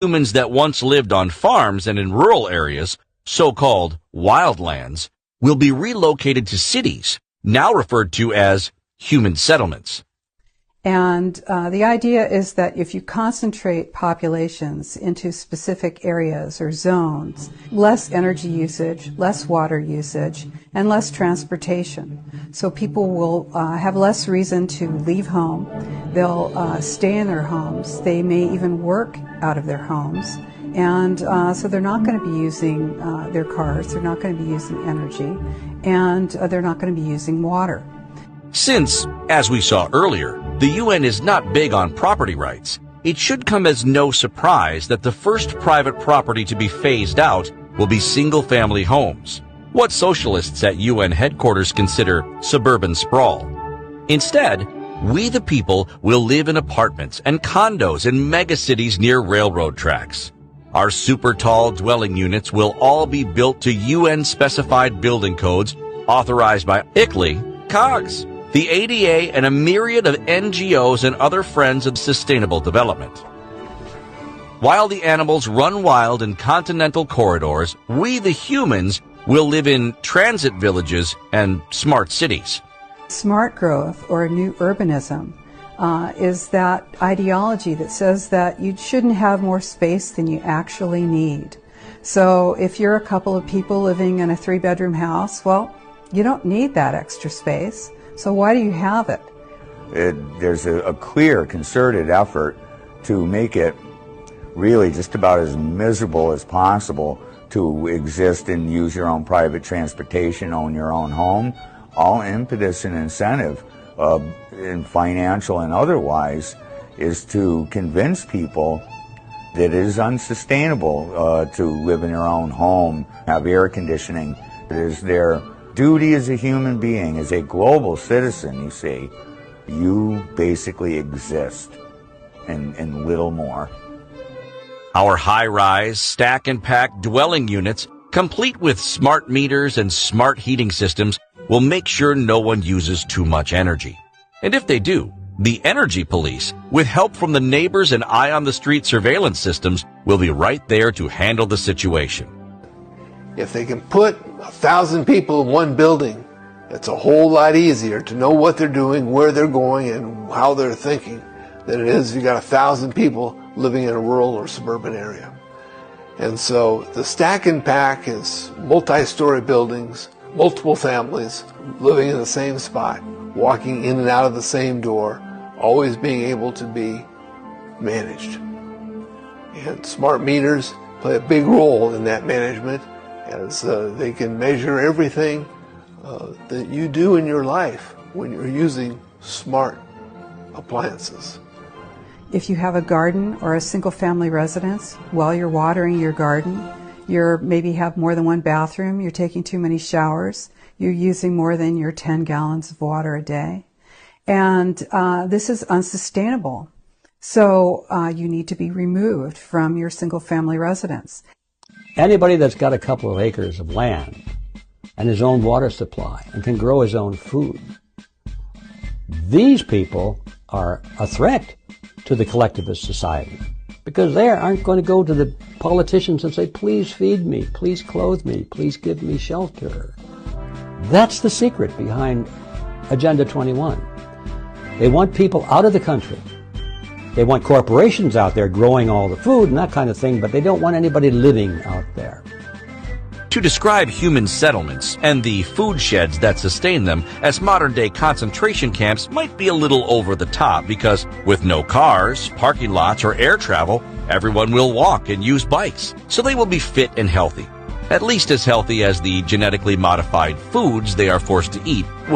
Humans that once lived on farms and in rural areas, so-called wildlands, will be relocated to cities, now referred to as human settlements. And the idea is that if you concentrate populations into specific areas or zones, less energy usage, less water usage, and less transportation. So people will have less reason to leave home. They'll stay in their homes. They may even work out of their homes. And so they're not going to be using their cars. They're not going to be using energy. And they're not going to be using water. Since, as we saw earlier, the UN is not big on property rights, it should come as no surprise that the first private property to be phased out will be single-family homes, what socialists at UN headquarters consider suburban sprawl. Instead, we the people will live in apartments and condos in megacities near railroad tracks. Our super-tall dwelling units will all be built to UN-specified building codes authorized by ICLEI, COGS, the ADA, and a myriad of NGOs and other friends of sustainable development. While the animals run wild in continental corridors, we the humans will live in transit villages and smart cities. Smart growth, or new urbanism, is that ideology that says that you shouldn't have more space than you actually need. So if you're a couple of people living in a 3-bedroom house, well, you don't need that extra space. So why do you have it? There's a clear, concerted effort to make it really just about as miserable as possible to exist and use your own private transportation, own your own home. All impetus and incentive, in financial and otherwise, is to convince people that it is unsustainable to live in their own home, have air conditioning. It is their duty as a human being, as a global citizen, you see. You basically exist and little more. Our high-rise, stack-and-pack dwelling units, complete with smart meters and smart heating systems, will make sure no one uses too much energy. And if they do, the energy police, with help from the neighbors and eye-on-the-street surveillance systems, will be right there to handle the situation. If they can put 1,000 people in one building, it's a whole lot easier to know what they're doing, where they're going, and how they're thinking than it is if you got 1,000 people living in a rural or suburban area. And so the stack and pack is multi-story buildings, multiple families living in the same spot, walking in and out of the same door, always being able to be managed. And smart meters play a big role in that management, as they can measure everything that you do in your life when you're using smart appliances. If you have a garden or a single-family residence, while you're watering your garden, you maybe have more than one bathroom, you're taking too many showers, you're using more than your 10 gallons of water a day. And this is unsustainable. So you need to be removed from your single-family residence. Anybody that's got a couple of acres of land and his own water supply and can grow his own food, these people are a threat to the collectivist society, because they aren't going to go to the politicians and say, please feed me, please clothe me, please give me shelter. That's the secret behind Agenda 21. They want people out of the country. They want corporations out there growing all the food and that kind of thing, but they don't want anybody living out there. To describe human settlements and the food sheds that sustain them as modern-day concentration camps might be a little over the top, because with no cars, parking lots, or air travel, everyone will walk and use bikes, so they will be fit and healthy. At least as healthy as the genetically modified foods they are forced to eat